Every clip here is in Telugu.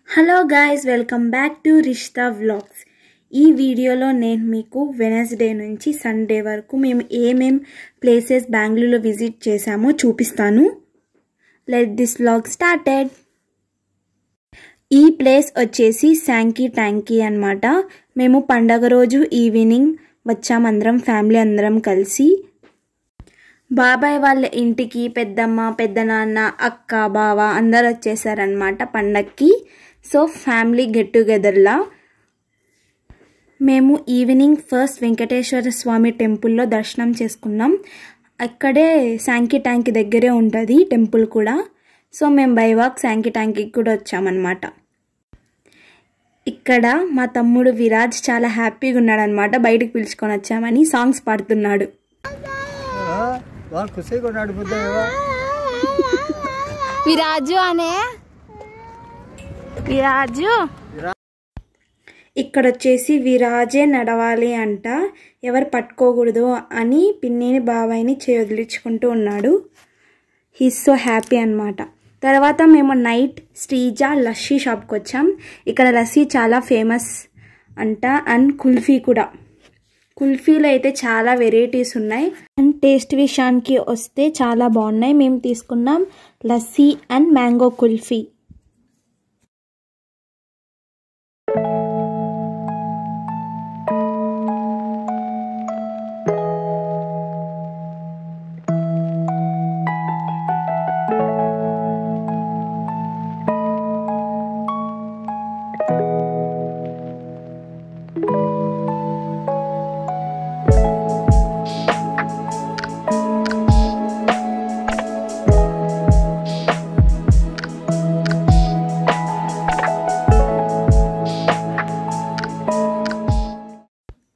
Hello guys, welcome back to Rishta vlogs. ఈ వీడియోలో నేను మీకు వెనస్డే నుంచి సండే వరకు మేము ఏమేం ప్లేసెస్ బెంగళూరులో విజిట్ చేసామో చూపిస్తాను. Let this vlog started. ఈ ప్లేస్ వచ్చేసి శాంకీ ట్యాంకీ అన్నమాట. మేము పండగ రోజు ఈవినింగ్ వచ్చాం, అందరం ఫ్యామిలీ అందరం కలిసి. బాబాయ్ వాళ్ళ ఇంటికి పెద్దమ్మ, పెద్దనాన్న, అక్క, బావ అందరు వచ్చేసారనమాట పండక్కి. సో ఫ్యామిలీ గెట్ టుగెదర్లా మేము ఈవినింగ్ ఫస్ట్ వెంకటేశ్వర స్వామి టెంపుల్లో దర్శనం చేసుకున్నాం. అక్కడే శాంకీ ట్యాంక్ దగ్గరే ఉంటుంది టెంపుల్ కూడా. సో మేము బై వాక్ శాంకీ ట్యాంక్కి కూడా వచ్చామన్నమాట. ఇక్కడ మా తమ్ముడు విరాజ్ చాలా హ్యాపీగా ఉన్నాడు అనమాట. బయటకు పిలుచుకొని వచ్చామని సాంగ్స్ పాడుతున్నాడు. విరాజు అనే విరాజు ఇక్కడ వచ్చేసి విరాజే నడవాలి అంట, ఎవరు పట్టుకోకూడదు అని పిన్నిని బాబాయిని వదిలించుకుంటూ ఉన్నాడు. హీస్ సో హ్యాపీ అనమాట. తర్వాత మేము నైట్ శ్రీజ లస్సీ షాప్కి వచ్చాం. ఇక్కడ లస్సీ చాలా ఫేమస్ అంట, అండ్ కుల్ఫీ కూడా. కుల్ఫీలో అయితే చాలా వెరైటీస్ ఉన్నాయి, అండ్ టేస్ట్ విషయానికి వస్తే చాలా బాగున్నాయి. మేము తీసుకున్నాం లస్సీ అండ్ మ్యాంగో కుల్ఫీ.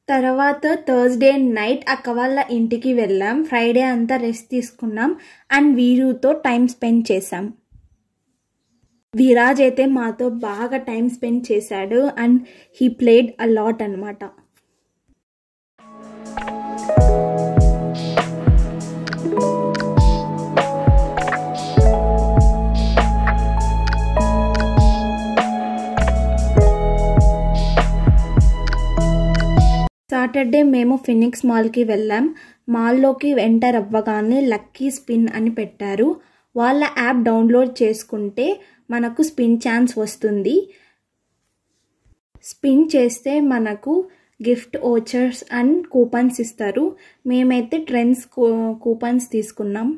తర్వాత థర్స్డే నైట్ అక్క వాళ్ళ ఇంటికి వెళ్ళాం. ఫ్రైడే అంతా రెస్ట్ తీసుకున్నాం అండ్ వీరుతో టైం స్పెండ్ చేసాం. విరాజ్ అయితే మాతో బాగా టైం స్పెండ్ చేశాడు and he played a lot అనమాట. సాటర్డే మేము ఫినిక్స్ మాల్కి వెళ్ళాం. మాల్లోకి ఎంటర్ అవ్వగానే లక్కీ స్పిన్ అని పెట్టారు. వాళ్ళ యాప్ డౌన్లోడ్ చేసుకుంటే మనకు స్పిన్ ఛాన్స్ వస్తుంది. స్పిన్ చేస్తే మనకు గిఫ్ట్ ఓచర్స్ అండ్ కూపన్స్ ఇస్తారు. మేమైతే ట్రెండ్స్ కూపన్స్ తీసుకున్నాం.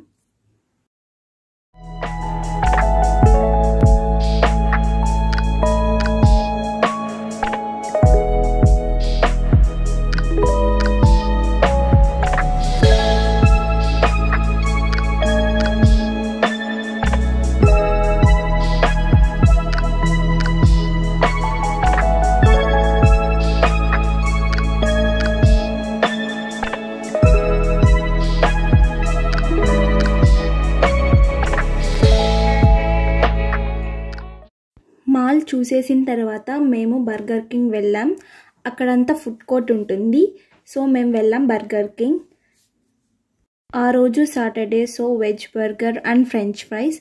మాల్ చూసేసిన తర్వాత మేము బర్గర్ కింగ్ వెళ్ళాం. అక్కడంతా ఫుడ్ కోర్ట్ ఉంటుంది. సో మేము వెళ్ళాం బర్గర్ కింగ్. ఆ రోజు Saturday, so veg burger and French fries.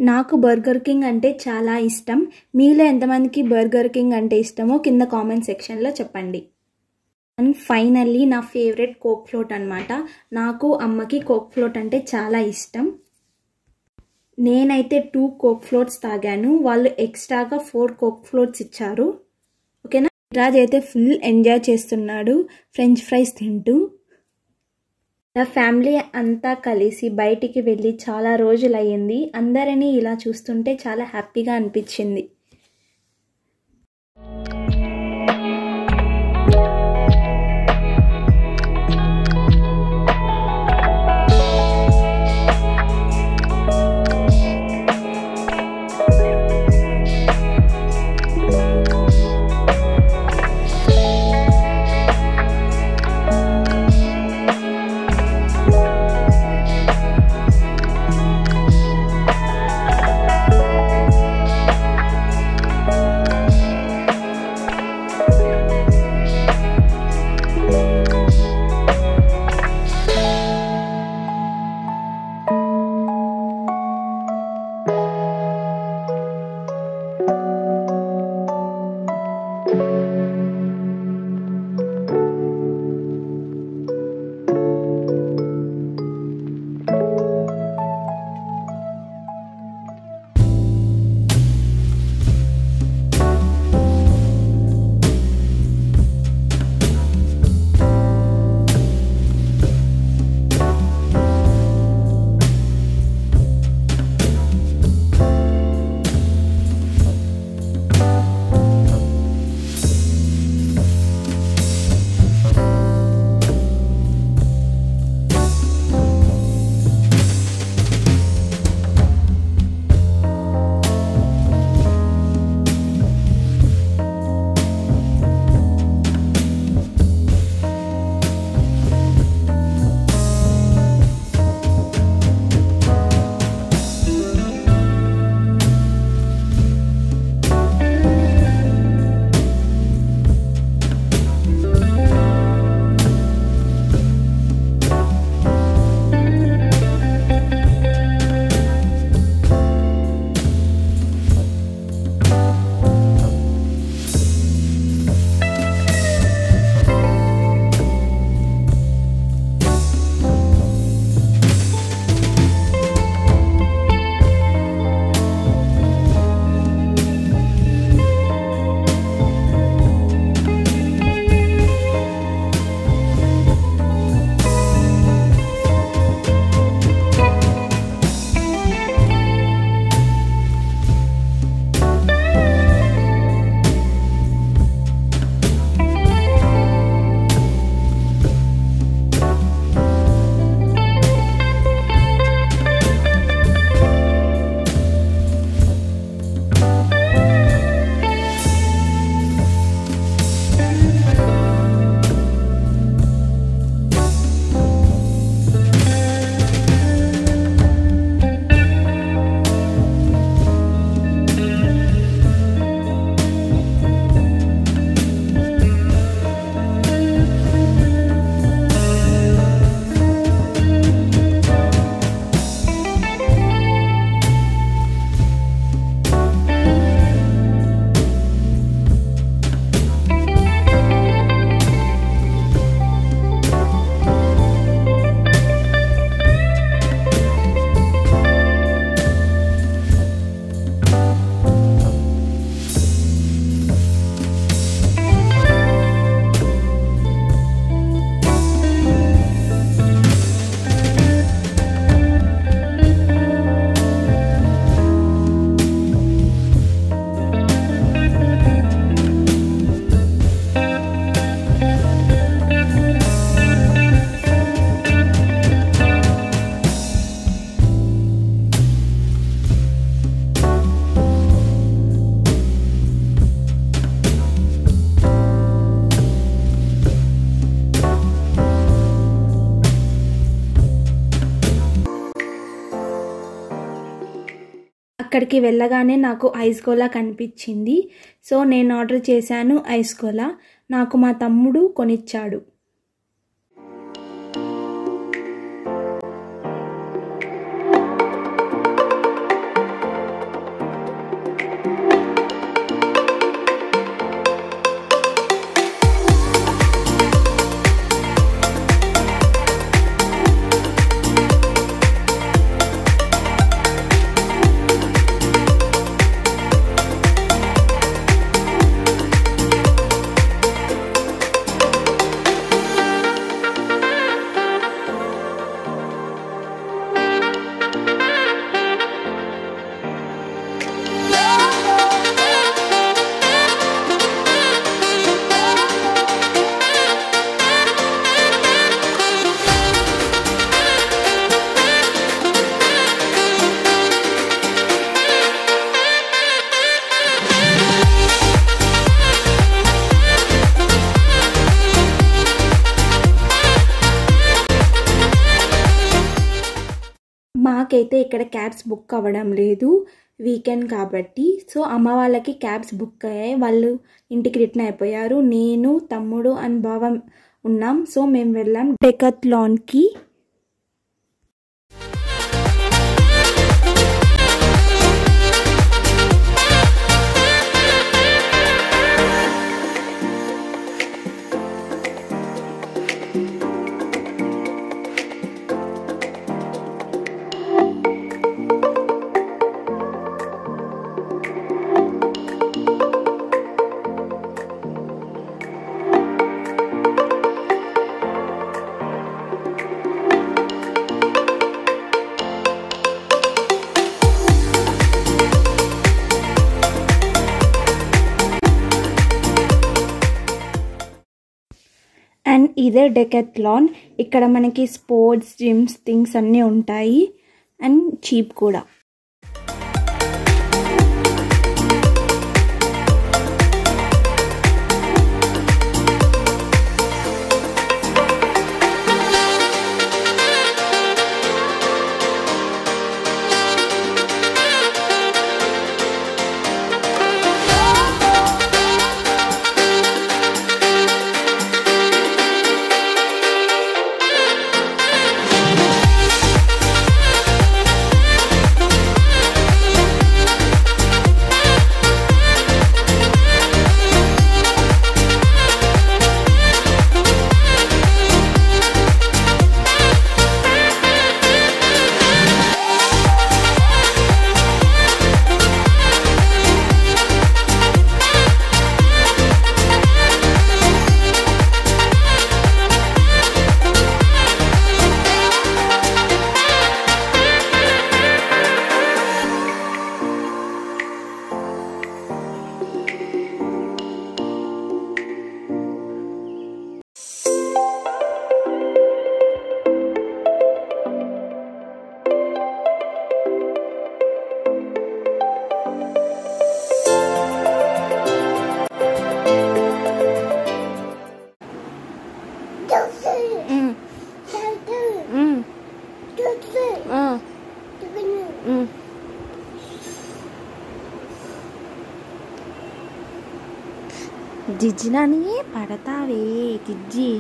నాకు బర్గర్ కింగ్ అంటే చాలా ఇష్టం. మీలో ఎంతమందికి బర్గర్ కింగ్ అంటే ఇష్టమో కింద కామెంట్ సెక్షన్లో చెప్పండి. అండ్ ఫైనల్లీ నా ఫేవరెట్ కోక్ ఫ్లోట్ అనమాట. నాకు అమ్మకి కోక్ ఫ్లోట్ అంటే చాలా ఇష్టం. నేనైతే 2 కోక్ ఫ్లోట్స్ తాగాను. వాళ్ళు ఎక్స్ట్రాగా 4 కోక్ ఫ్లోట్స్ ఇచ్చారు. ఓకేనా. రాజ్ అయితే ఫుల్ ఎంజాయ్ చేస్తున్నాడు ఫ్రెంచ్ ఫ్రైస్ తింటూ. నా ఫ్యామిలీ అంతా కలిసి బయటికి వెళ్ళి చాలా రోజులు అయ్యింది. అందరినీ ఇలా చూస్తుంటే చాలా హ్యాపీగా అనిపించింది. అక్కడికి వెళ్ళగానే నాకు ఐస్ గోలా కనిపించింది. సో నేను ఆర్డర్ చేశాను ఐస్ గోలా. నాకు మా తమ్ముడు కొనిచ్చాడు. మాకైతే ఇక్కడ క్యాబ్స్ బుక్ అవ్వడం లేదు, వీకెండ్ కాబట్టి. సో అమ్మ వాళ్ళకి క్యాబ్స్ బుక్ అయ్యాయి, వాళ్ళు ఇంటికి రిటర్న్ అయిపోయారు. నేను, తమ్ముడు అండ్ బావ ఉన్నాం. సో మేము వెళ్ళాం డెకాథ్లాన్కి. అండ్ ఇదే డెకాథ్లాన్. ఇక్కడ మనకి స్పోర్ట్స్, జిమ్స్, థింగ్స్ అన్నీ ఉంటాయి అండ్ చీప్ కూడా. జిజ్జినని పడతావే జిజ్జి.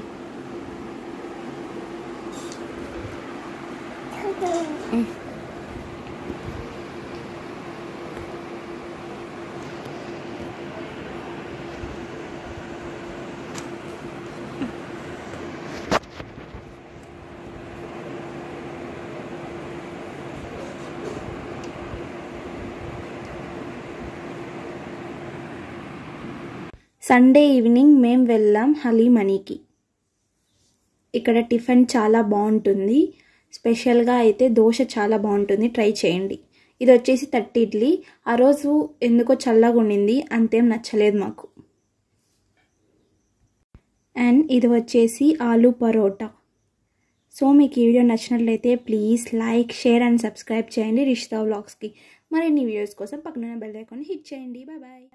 సండే ఈవినింగ్ మేము వెళ్ళాం హలీమనీకి. ఇక్కడ టిఫిన్ చాలా బాగుంటుంది, స్పెషల్గా అయితే దోశ చాలా బాగుంటుంది, ట్రై చేయండి. ఇది వచ్చేసి 30 ఇడ్లీ. ఆ రోజు ఎందుకో చల్లగా ఉండింది, అంతేం నచ్చలేదు మాకు. అండ్ ఇది వచ్చేసి ఆలూ పరోటా. సో మీకు ఈ వీడియో నచ్చినట్లయితే please like, share and subscribe చేయండి రిషితా వ్లాగ్స్కి. మరిన్ని వీడియోస్ కోసం పక్కన బెల్ ఐకాన్ హిట్ చేయండి. Bye bye.